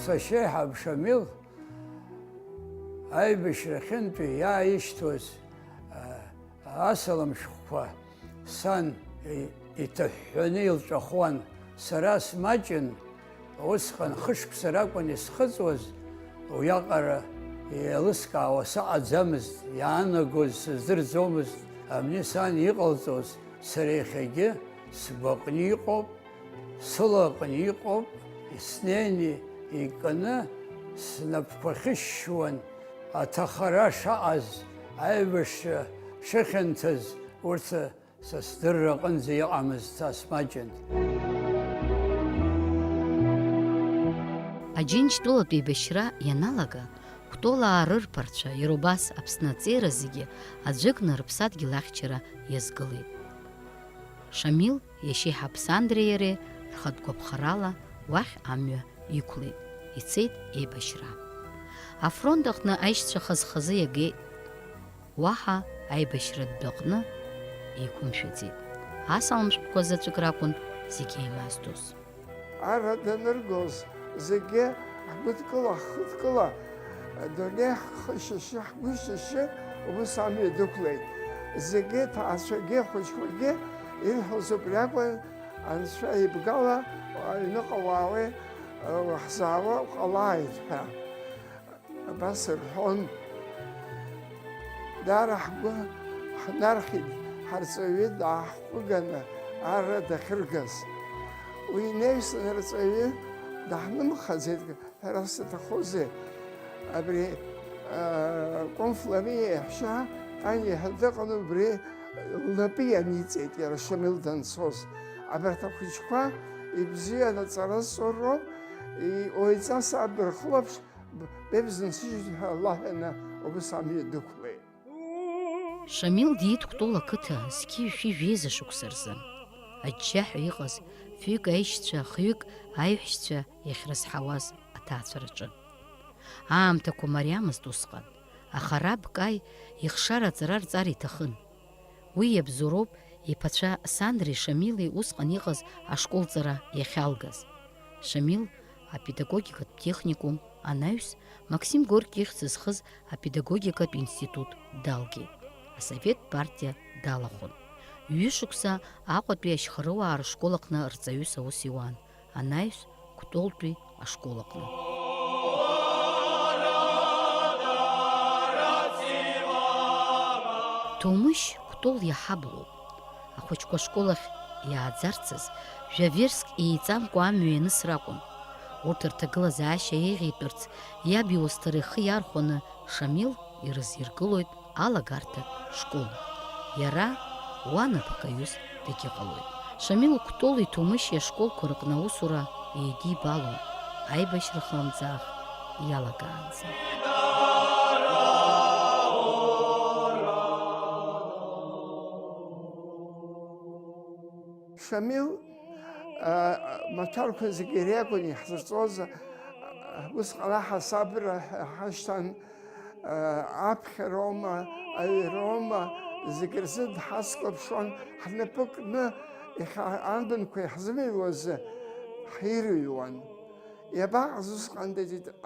сашьеиҳаб Шамил аибашьрахьынтәи иааишьҭуаз асалам шәҟәқәа сан иҭаҳәҳәаны илҿахуан. Сара смаҷын, усҟан хышықәса ракәын исхыҵуаз, уиаҟара еилыскаауа саҟаӡамызт, иаанагоз сыздырӡомызт. Абни сан иҟалҵоз сара иахьагьы сгәаҟны иҟоуп, сылаҟны иҟоуп, снеины иканы снапқәа хьышьшьуан, аҭахара шаҟаз, аибашьра шыхьанҭаз, урҭ са сдырра аҟынӡа иҟамызт асмаҷын. Аџьынџьтәылатә еибашьра ианалага, Кәтолаа рырԥарцәа иара убас Аԥсны аҵеира зегьы аӡәыкны рыԥсадгьыл ахьчара иазгылеит. Шамил иашьеиҳаб Сандреи иареи рхатә гәаԥхарала уахь амҩа иқәлеит, ицеит еибашьра. Афронт аҟны аишьцәа хаз-хазы иагеит, уаҳа аибашьра дәаҟны еиқәымшәаӡеит. Асалам шәҟәқәа заҵәык ракәын зегьы еимаздоз. Ара даныргоз зегьы ҳгәыдкыла, ҳхыдкыла, адунеи ҳхышьышьы, ҳгәышьышьы убас амҩа дықәлеит. Зегьы ҭаацәагьы, хәыҷқәагьы ирҳәоз убри акәын, анцәа ибгала аҩныҟа уаауеи уаҳзаауа уҟалааит ҳәа. Абас рҳәон. Дара ҳгәы ҳнархьит, ҳарҵаҩы дааҳхәыганы ара дахьыргаз. Уи неҩсан рҵаҩы даҳнымхаӡеит ҳәара сҭахузеи. Абри Конфлами иаҳәшьа ани дыҟан убри лнапы ианиҵеит иара Шамил данцоз. Абарҭ ахәыҷқәа ибзианы аҵара зҵоу, иоиҵас аб рхылаԥш бебзынсыжьит ҳәа лаҳәаны убас амҩа дықәлеит. Шамил диит Кәтол ақыҭа зқьи-шәи жәеиза шықәса рзы. Аџьџьаҳәа иҟаз фҩык аишьцәа, хҩык аиҳәшьцәа иахьрызҳауаз аҭаацәараҿы. Аамҭақәа мариамызт усҟан, аха раб Каи ихшара аҵара рҵар иҭахын. Уи иабзоуроуп иԥацәа Сандреи Шамили усҟан иҟаз ашколҵара иахьалгаз. Шамил апедагогикатә техникум, анаҩс Максим Горки ихьӡ зхыз апедагогикатә институт далгеит. Асовет партиа далахәын. Ҩышықәса Аҟәатәи ашьхарыуаа рышкол аҟны рҵаҩыс аус иуан, анаҩс Кәтолтәи ашкол аҟны. Ҭоумышь Кәтол иаҳаблоуп. Ахәыҷқәа ашкол ахь иааӡарцаз жәаверск еиҵамкәа амҩа ианыз ракәын. Урҭ рҭагылазаашьа еиӷьитәырц иаб иуасҭара ихы иархәаны Шамил ирызиргылоит алагарҭатә школ. Иара уанапхгаҩыс дагьыҟалоит. Шамил Кәтоли Ҭоумышьи ашколқәа рыҟны аусура еидибалон, аибашьра хлымӡаах иалагаанӡа. Шамил маҭәарқәа зегьы иреиакәын иаҳзырҵоз, усҟан аҳасабра ҳашьҭан, аԥхьароума, аҩроума, зегьы рзы дҳацклаԥшуан, ҳнапы кны анбанқәа иаҳзымыҩуаз ҳирыҩуан. Иабаҟаз усҟан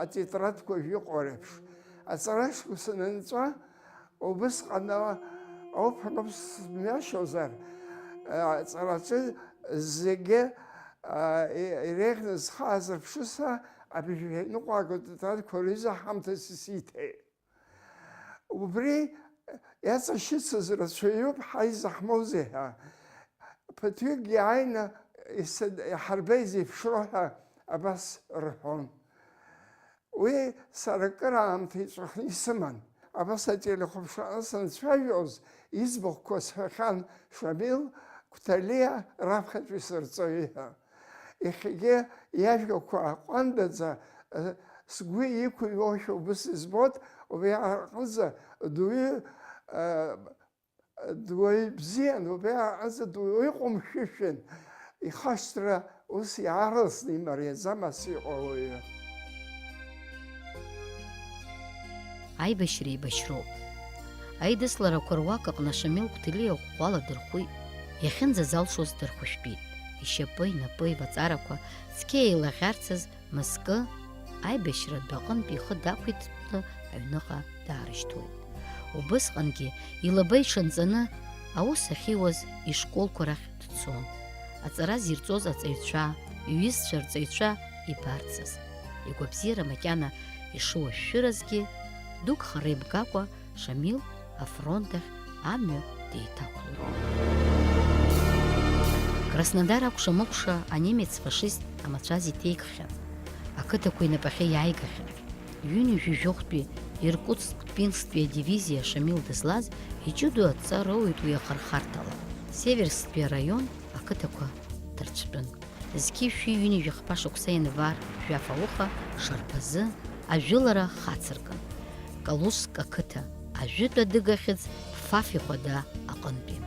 атетрадқәа жәыҟоу реиԥш. Аҵара шықәса анынҵәа, убысҟан ауп мҩашьозар, аҵараҿы зегьы иреиӷьны зхааз рԥшыса абжьааныҟәага атетрадқәа рҩыза ҳамҭас исиҭеит. Убри иаҵашьыцыз рацәаҩуп ҳаизаҳмоузеи ҳәа. Ԥыҭҩык иааины иҳарбеи зеиԥшроу ҳәа абас рҳәон. Уи сара акыр аамҭа иҵәахны исыман. Абас ателехәаԥшраны санцәажәоз иӡбахәқәа сҳәахьан Шамил Кәҭалиа раԥхьатәи сырҵаҩы ҳәа. Иахьагьы иажәақәа аҟәандаӡа сгәы иқәыҩуашәа убас избоит, убри аҟынӡа дуаҩ бзиан, убри аҟынӡа дуаҩ иҟәымшәышәын, ихашҭра ус иаарылсны имариаӡамас иҟоу ауаҩы. Аибашьра еибашьроуп. Аидысларақәа руак аҟны Шамил Кәҭалиа ӷәӷәала дырхәит, иахьынӡазалшоз дырхәышәтәит. Ишьапы, инапы, иваҵарақәа цқьа еилаӷьарцаз мызкы аибашьратә аҟынтә ихы дақәиҭтәны аҩныҟа даарышьҭуеит. Убысҟангьы илаба иҽанҵаны аус ахьиуаз ишколқәа рахь дцон. Аҵара зирҵоз аҵаҩцәа, иҩызцәа рҵаҩцәа ибарцаз. Игәабзиара макьана ишуашәшәыразгьы, дук хара имгакәа Шамил афронт ахь амҩа деиҭақәлоит. Краснодар акәша-мыкәша анемец-фашист амацәаз иҭеикхьан. Ақыҭақәа инапахьы иааигахьан. Ҩынҩажәижәохәтәи Иркутск-Пинсктәи адивизиа Шамил дызлаз иҷыдоу адҵа роуит уи ахырхарҭала. Северсктәи араион ақыҭақәа дырцәтәын. Зқьи-шәи ҩынҩажәи-хԥа шықәса ианвар жәаф ауха шарԥазы ажәылара хацыркын. Калужск ақыҭа ажәытә адыгахьыӡ Фаф ихәада аҟынтәи.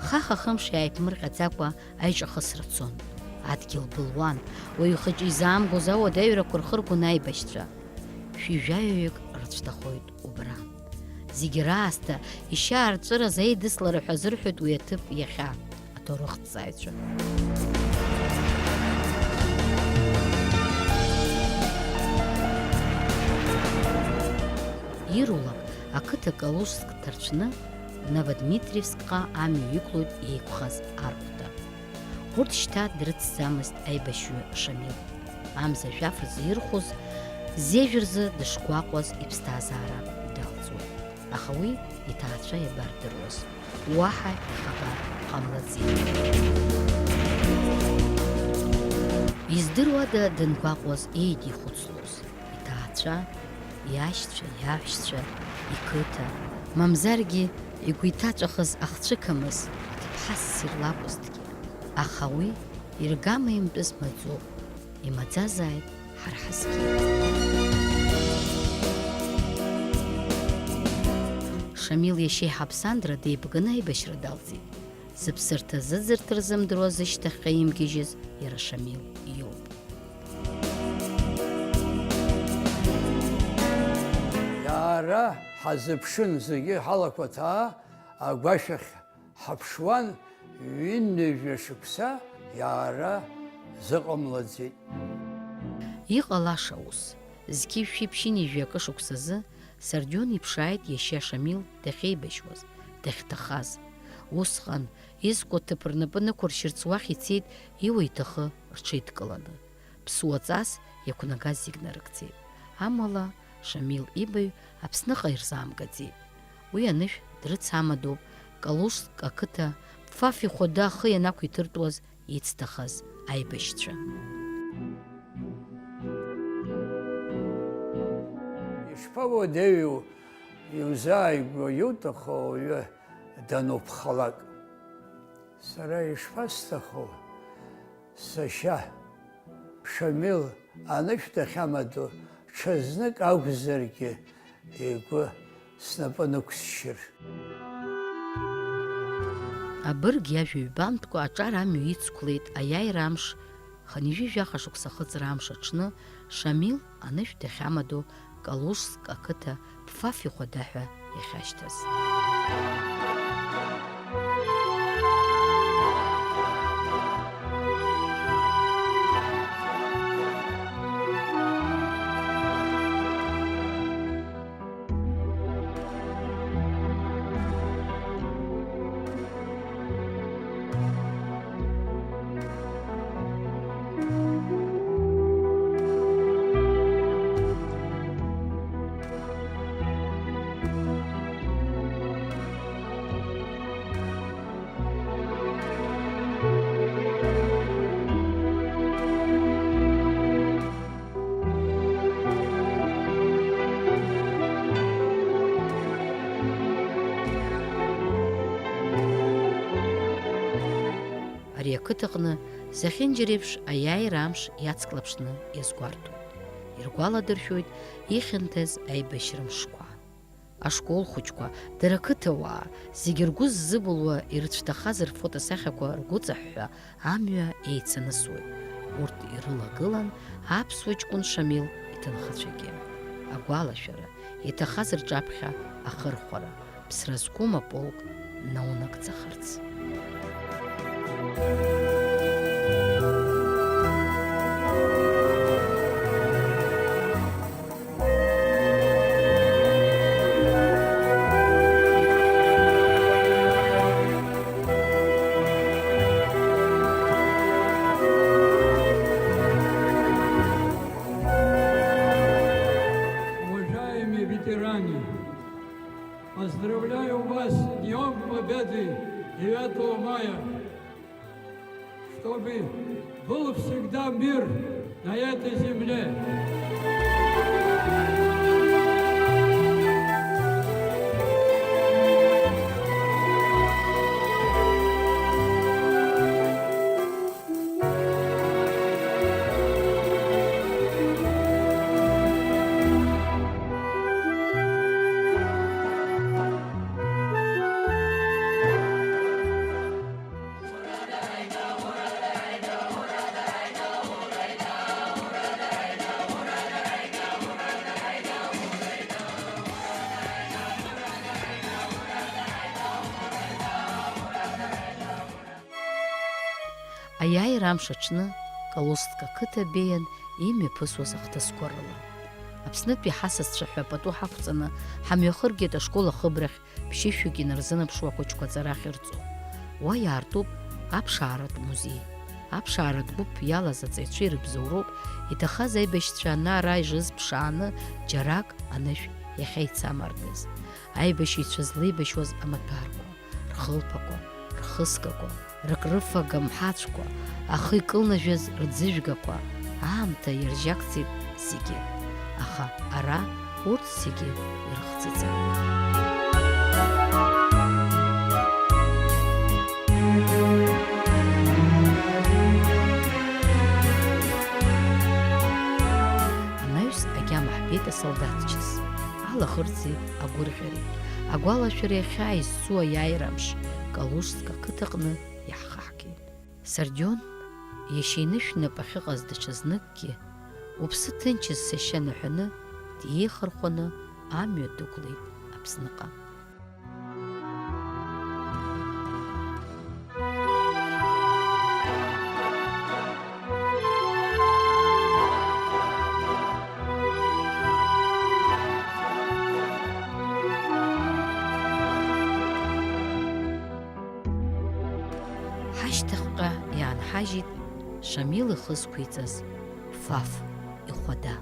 Хаха-хымш иааиԥмырҟьаӡакәа аиҿахысра цон. Адгьыл былуан, уаҩ хыҷы изаамгоз ауадаҩрақәа рхыргон аибашьцәа. Шәи-жәаҩаҩык рыцәҭахоит убра. Зегьы раасҭа ишьаарҵәыраз аидыслара ҳәа зырҳәоит уи аҭыԥ иахьа аҭоурыхҭҵааҩцәа. Ирулак ақыҭа Калужск ҭарцәны Новодмитриевскҟа амҩа иқәлоит еиқәхаз архәда. Урҭ шьҭа дрыцӡамызт аибашьҩы Шамил. Амза жәаф рзы ирхәыз, зежәрзы дышгәаҟуаз иԥсҭазаара далҵуеит. Аха уи иҭаацәа иабардыруаз. Уаҳа ихабар ҟамлаӡеит. Издыруада дангәаҟуаз еидихәыцлоз. Иҭаацәа, иашьцәа, иаҳәшьцәа, иқыҭа, мамзаргьы игәы иҭаҵәахыз ахцәыкамыз ҭыԥҳа ссир лакәызҭгьы. Аха уи иргама имтәыз маӡоуп. Имаӡазааит ҳара ҳазгьы. Шамил иашьеи Ҳаԥсандра деибганы аибашьра далҵит. Зыԥсырҭа зыӡырҭа рзымдыруа зышьҭахьҟа имгьежьыз иара Шамил иоуп. Иаара ҳазыԥшын зегьы ҳалақәа ҭаа, агәашәахь ҳаԥшуан, ҩынҩажәи шықәса иаара зыҟамлаӡеит. Иҟалаша ус, зқьи-шәи-ԥшьынҩажәи акы шықәсазы Сардион иԥшааит иашьа Шамил дахьеибашьуаз, дахьҭахаз. Усҟан изқәа ҭыԥ рнапы нықәыршьырц уахь ицеит иуа иҭахы рҽеидкыланы. Ԥсуаҵас иақәнагаз зегь нарыгӡеит. Амала Шамил ибаҩ Аԥсныҟа ирзаамгаӡеит. Уи анышә дрыцамадоуп Калужск ақыҭа Фаф ихәада ахы ианақәиҭыртәуаз ицҭахаз аибашьцәа. Ишԥауадаҩу иузааигәо иуҭаху ауаҩы дануԥхалак. Сара ишԥасҭаху сашьа Шамил анышә дахьамаду ҽазнык акәзаргьы игәы снапы нықәсшьыр. Абырг иажәа ҩбамтәқәа аҿар амҩа ицқәлеит аиааира амш, ханижәижәаха шықәса ахыҵра амш аҽны Шамил анышә дахьамаду Калужск ақыҭа Фаф ихәада ҳәа иахьашьҭаз. Ари ақыҭаҟны зехьынџьареиԥш аиааира амш иацклаԥшны иазгәарҭоит. Иргәаладыршәоит ихьанҭаз аибашьра мшқәа. Ашкол хәыҷқәа, дара ақыҭауаа, зегьы ргәы ззыбылуа ирыцәҭахаз рфотосахьақәа ргәыҵаҳәҳәа амҩа еицанысуеит. Урҭ ирылагылан аԥсуа ҷкәын Шамил иҭынхацәагьы. Агәалашәара, иҭахаз рҿаԥхьа ахырхәара, ԥсра зқәым аполк наунагӡахарц. Поздравляю вас с Днем Победы 9 мая, чтобы был всегда мир на этой земле. Аиааира амш аҽны Калужск ақыҭа беиан имҩаԥысуаз ахҭысқәа рыла. Аԥснытәи ҳасасцәа ҳәа пату ҳақәҵаны ҳамҩахыргеит ашкол ахыбрахь ԥшьышәҩык инарзынԥшуа ахәыҷқәа аҵара ахьырҵо. Уа иаартуп аԥшааратә музеи. Аԥшааратә гәыԥ иалаз аҵаҩцәа ирыбзоуроуп иҭахаз аибашьцәа ана-ара ишрызԥшааны џьарак анышә иахьаицамардаз. Аибашьыҩцәа злеибашьуаз амаҭәарқәа, рхылԥақәа, рхыскақәа, рыкрыфага мҳацәқәа, ахы икылнажәыз рӡыжәгақәа, аамҭа иржьакцеит зегьы. Аха ара урҭ зегьы ирыхӡыӡаауан. Анаҩс агьама ҳбеит асолдаҭчыс, алаӷырӡи агәырӷьареи, агәалашәареи ахьаа изцу аиааира амш Калужск ақыҭаҟны иаҳхаҳгеит. Сардион, иашьа инышәнап ахьыҟаз даҽазныкгьы, уԥсы ҭынчыз сашьа наҳәаны, диеихырхәаны амҩа дықәлеит Аԥсныҟа. Ҳашьҭахьҟа иаанҳажьит Шамил ихы зқәиҵаз Фаф ихәада.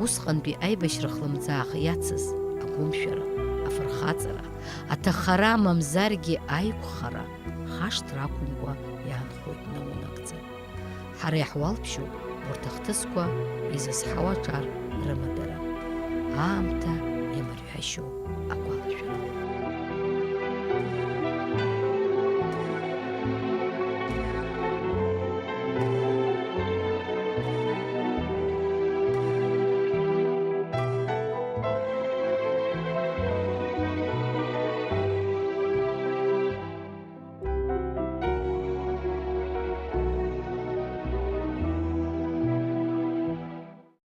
Усҟантәи аибашьра хлымӡаах иацыз агәымшәара, афырхаҵара, аҭахара мамзаргьы аиқәхара хашҭра ақәымкәа иаанхоит наунагӡа. Ҳара иаҳуалԥшьоуп урҭ ахҭысқәа изызҳауа аҿар рымадара. Аамҭа иамырҳәашьоу агәаҟра.